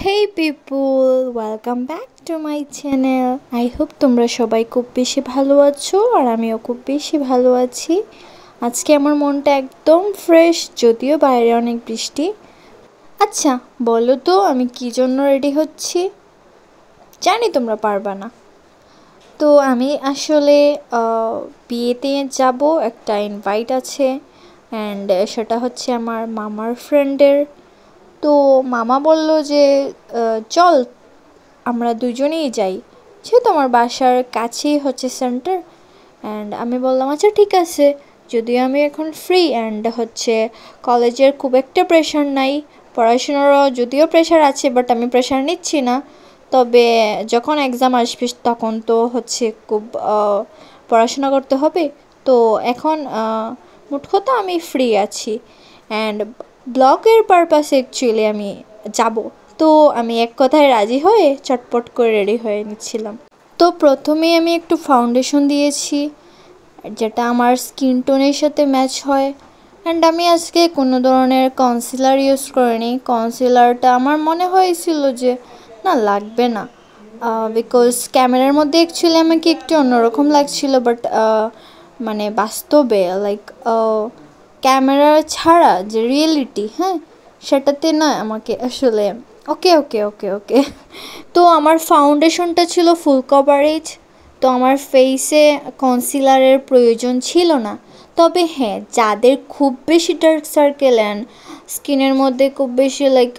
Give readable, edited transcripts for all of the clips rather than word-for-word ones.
Hey people, welcome back to my channel. I hope তোমরা সবাই খুব বেশি ভালো আছো আর আমিও খুব বেশি ভালো আছি। আজকে আমার মনটা একদম ফ্রেশ, যদিও বাইরে অনেক বৃষ্টি। আচ্ছা, বলো তো আমি কি জন্য রেডি হচ্ছি? জানি তোমরা পারবা না। তো আমি আসলে বিয়েতে যাব, একটা ইনভাইট আছে অ্যান্ড সেটা হচ্ছে আমার মামার ফ্রেন্ডের। তো মামা বলল যে চল আমরা দুজনেই যাই, যেহেতু আমার বাসার কাছেই হচ্ছে সেন্টার। অ্যান্ড আমি বললাম আচ্ছা ঠিক আছে, যদিও আমি এখন ফ্রি অ্যান্ড হচ্ছে কলেজের খুব একটা প্রেশার নাই, পড়াশোনারও যদিও প্রেশার আছে বাট আমি প্রেশার নিচ্ছি না। তবে যখন এক্সাম আসবে তখন তো হচ্ছে খুব পড়াশোনা করতে হবে। তো এখন মোট কথা আমি ফ্রি আছি অ্যান্ড ব্লগের পারপাসে অ্যাকচুয়ালি আমি যাব। তো আমি এক কথায় রাজি হয়ে চটপট করে রেডি হয়ে নিচ্ছিলাম। তো প্রথমেই আমি একটু ফাউন্ডেশন দিয়েছি, যেটা আমার স্কিন টোনের সাথে ম্যাচ হয়। অ্যান্ড আমি আজকে কোনো ধরনের কনসিলার ইউজ করিনি। কনসিলারটা আমার মনে হয়েছিল যে না, লাগবে না, বিকজ ক্যামেরার মধ্যে অ্যাকচুয়ালি আমাকে একটু অন্যরকম লাগছিল, বাট মানে বাস্তবে লাইক ক্যামেরা ছাড়া যে রিয়েলিটি, হ্যাঁ, সেটাতে না আমাকে আসলে ওকে ওকে ওকে ওকে। তো আমার ফাউন্ডেশনটা ছিল ফুল কভারেজ, তো আমার ফেসে কনসিলারের প্রয়োজন ছিল না। তবে হ্যাঁ, যাদের খুব বেশি ডার্ক সার্কেল অ্যান্ড স্কিনের মধ্যে খুব বেশি লাইক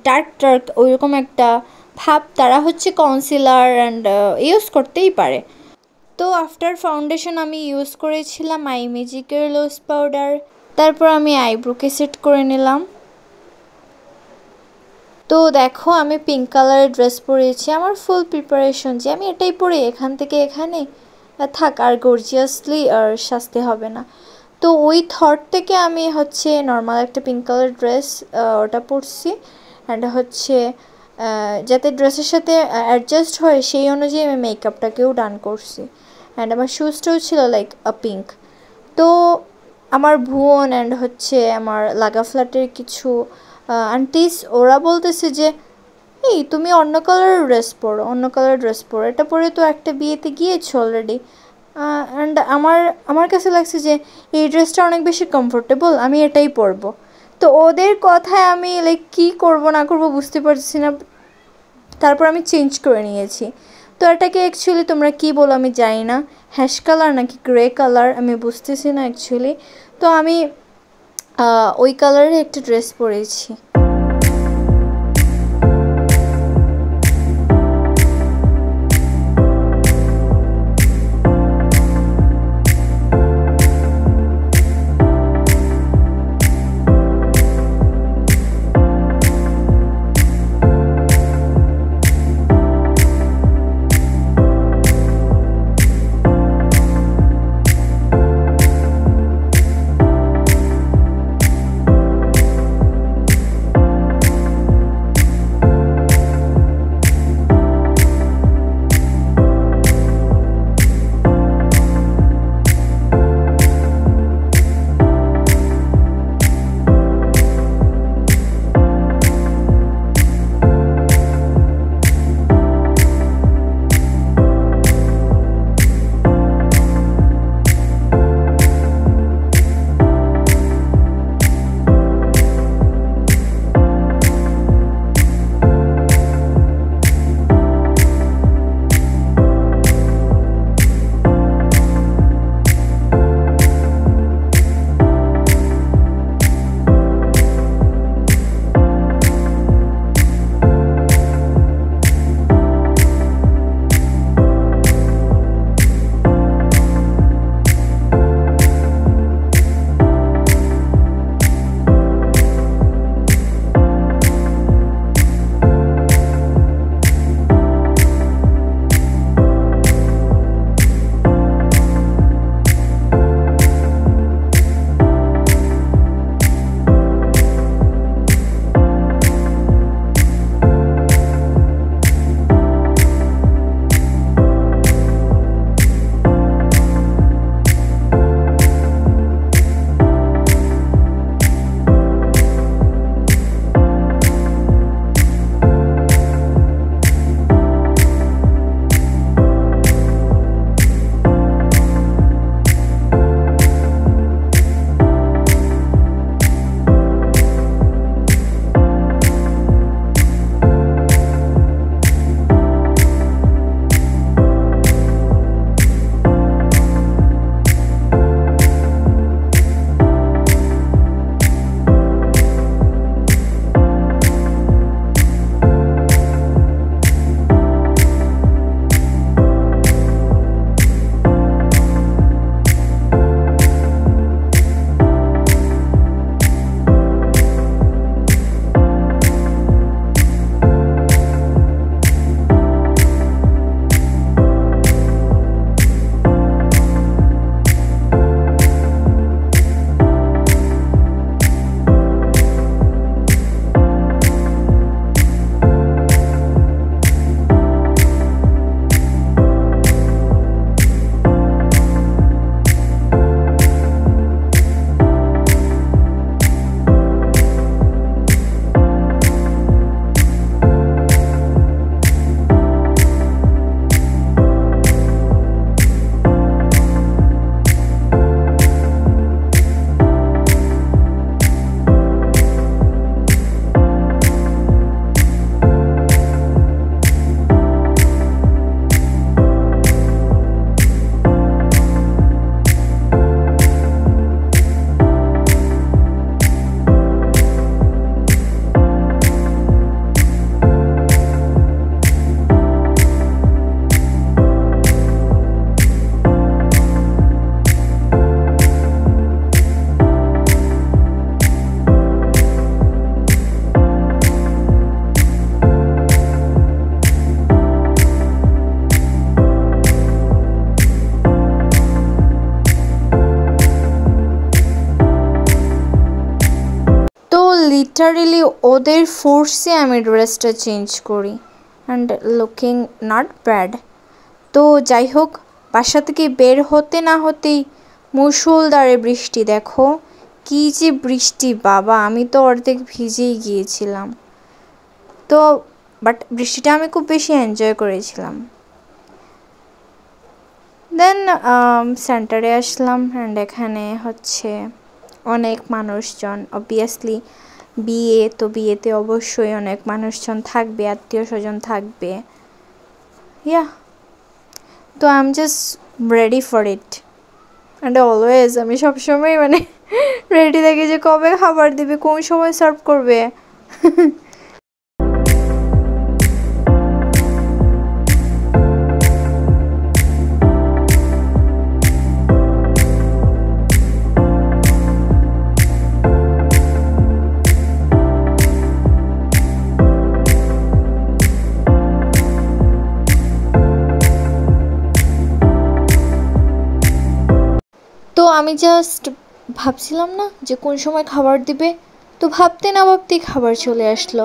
ডার্ক ডার্ক ওইরকম একটা ভাব, তারা হচ্ছে কনসিলার অ্যান্ড ইউজ করতেই পারে। তো আফটার ফাউন্ডেশন আমি ইউজ করেছিলাম আই ম্যাজিকের লুজ পাউডার। তারপর আমি আইব্রোকে সেট করে নিলাম। তো দেখো আমি পিঙ্ক কালারের ড্রেস পরেছি, আমার ফুল প্রিপারেশন যে আমি এটাই পরে এখান থেকে এখানে থাক, আর গর্জিয়াসলি আর সাজতে হবে না। তো ওই থট থেকে আমি হচ্ছে নর্মাল একটা পিঙ্ক কালার ড্রেস ওটা পরছি অ্যান্ড হচ্ছে যাতে ড্রেসের সাথে অ্যাডজাস্ট হয় সেই অনুযায়ী আমি মেকআপটাকেও ডান করছি। অ্যান্ড আমার শুজটাও ছিল লাইক পিঙ্ক। তো আমার ভুয়ন অ্যান্ড হচ্ছে আমার লাগা ফ্ল্যাটের কিছু আন্টিস ওরা বলতেছে যে এই তুমি অন্য কালারের ড্রেস পরো, অন্য কালারের ড্রেস পরো, এটা পরে তো একটা বিয়েতে গিয়েছো অলরেডি। অ্যান্ড আমার আমার কাছে লাগছে যে এই ড্রেসটা অনেক বেশি কমফোর্টেবল, আমি এটাই পরবো। তো ওদের কথায় আমি লাইক কী করবো না করবো বুঝতে পারছি না। তারপর আমি চেঞ্জ করে নিয়েছি। তো এটাকে অ্যাকচুয়ালি তোমরা কি বলো আমি জানি না, হ্যাশ কালার নাকি গ্রে কালার আমি বুঝতেছি না অ্যাকচুয়ালি। তো আমি ওই কালারের একটা ড্রেস পরেছি। লিটারেলি ওদের ফোর্সে আমি ড্রেসটা চেঞ্জ করি অ্যান্ড লুকিং নট ব্যাড। তো যাই হোক, বাসা থেকে বের হতে না হতেই মুষলধারে বৃষ্টি। দেখো কী যে বৃষ্টি বাবা, আমি তো অর্ধেক ভিজেই গিয়েছিলাম। তো বাট বৃষ্টিটা আমি খুব বেশি এনজয় করেছিলাম। দেন সেন্টারে আসলাম অ্যান্ড এখানে হচ্ছে অনেক মানুষজন, অবভিয়াসলি বিয়ে, তো বিয়েতে অবশ্যই অনেক মানুষজন থাকবে, আত্মীয় স্বজন থাকবে। ইয়া, তো I am just ready for it and always আমি সবসময় মানে রেডি থাকি যে কবে খাবার দিবে, কোন সময় সার্ভ করবে। তো আমি জাস্ট ভাবছিলাম না যে কোন সময় খাবার দিবে, তো ভাবতে না ভাবতেই খাবার চলে আসলো।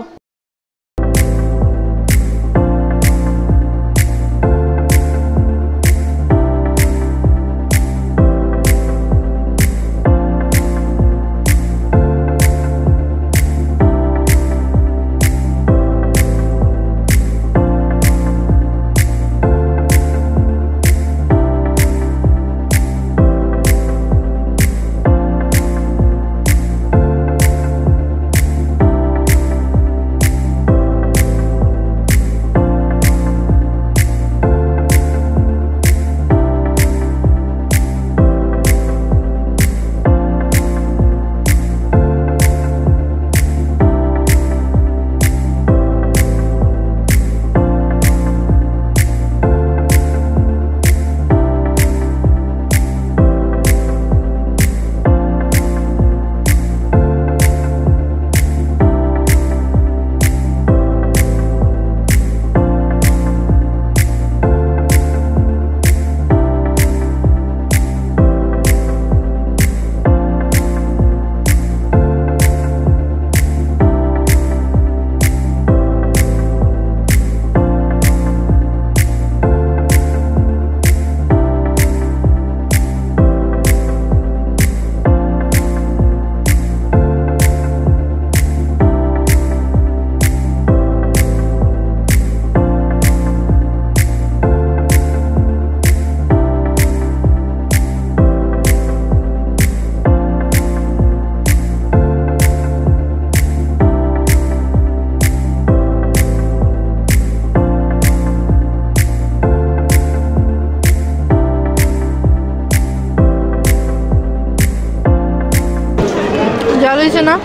জাল হয়েছে না,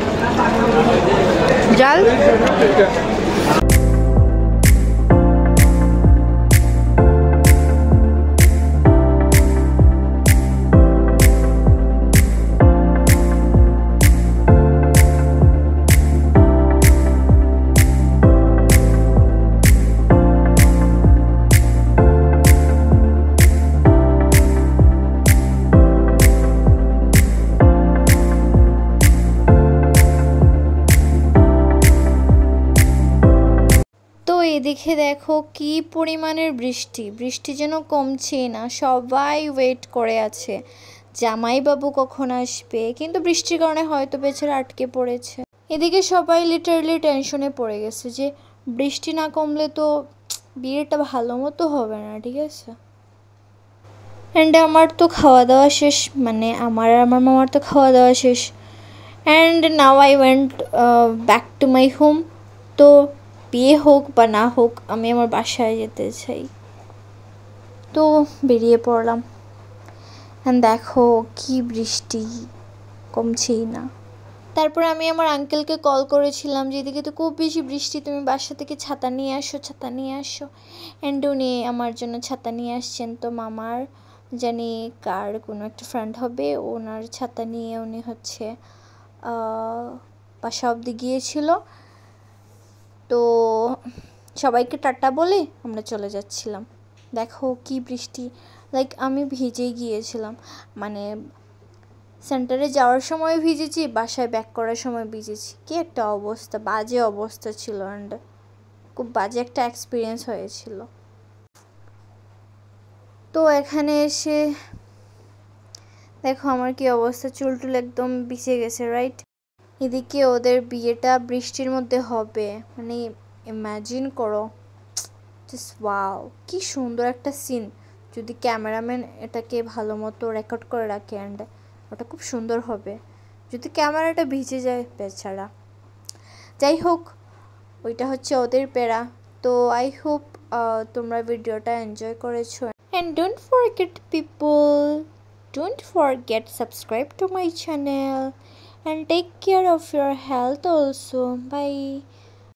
জাল এদিকে দেখো কি পরিমাণের বৃষ্টি, বৃষ্টি যেন কমছেই না। সবাই ওয়েট করে আছে জামাইবাবু কখন আসবে, কিন্তু বৃষ্টির কারণে হয়তো বেচারা আটকে পড়েছে। এদিকে সবাই লিটারালি টেনশনে পড়ে গেছে যে বৃষ্টি না কমলে তো বিয়েটা ভালো মতো হবে না, ঠিক আছে। অ্যান্ড আমার তো খাওয়া দাওয়া শেষ, মানে আমার মামার তো খাওয়া দাওয়া শেষ। And now I went back to my home. তো বিয়ে হোক বা না হোক আমি আমার বাসায় যেতে চাই, তো বেরিয়ে পড়লাম। অ্যান্ড দেখো কি বৃষ্টি, কমছেই না। তারপর আমি আমার আঙ্কেলকে কল করেছিলাম যে এদিকে তো খুব বেশি বৃষ্টি, তুমি বাসা থেকে ছাতা নিয়ে আসো, ছাতা নিয়ে আসো। অ্যান্ড উনি আমার জন্য ছাতা নিয়ে আসছেন। তো মামার জানি কার কোনো একটা ফ্রেন্ড হবে, ওনার ছাতা নিয়ে উনি হচ্ছে বাসা অবধি গিয়েছিল। তো সবাইকে টাটা বলে আমরা চলে যাচ্ছিলাম। দেখো কি বৃষ্টি, লাইক আমি ভিজেই গিয়েছিলাম, মানে সেন্টারে যাওয়ার সময় ভিজেছি, বাসায় ব্যাক করার সময় ভিজেছি। কি একটা অবস্থা, বাজে অবস্থা ছিল, অ্যান্ড খুব বাজে একটা এক্সপিরিয়েন্স হয়েছিল। তো এখানে এসে দেখো আমার কি অবস্থা, চুল টুল একদম ভিজে গেছে, রাইট? এদিকে ওদের বিয়েটা বৃষ্টির মধ্যে হবে, মানে ইম্যাজিন করো, জাস্ট ওয়াও, কি সুন্দর একটা সিন। যদি ক্যামেরাম্যান এটাকে ভালো মতো রেকর্ড করে রাখে, অ্যান্ড ওটা খুব সুন্দর হবে। যদি ক্যামেরাটা ভিজে যায় বেচারা, যাই হোক, ওইটা হচ্ছে ওদের প্যারা। তো আই হোপ তোমরা ভিডিওটা এনজয় করেছো, and don't forget people, don't forget subscribe to my channel and take care of your health also. Bye.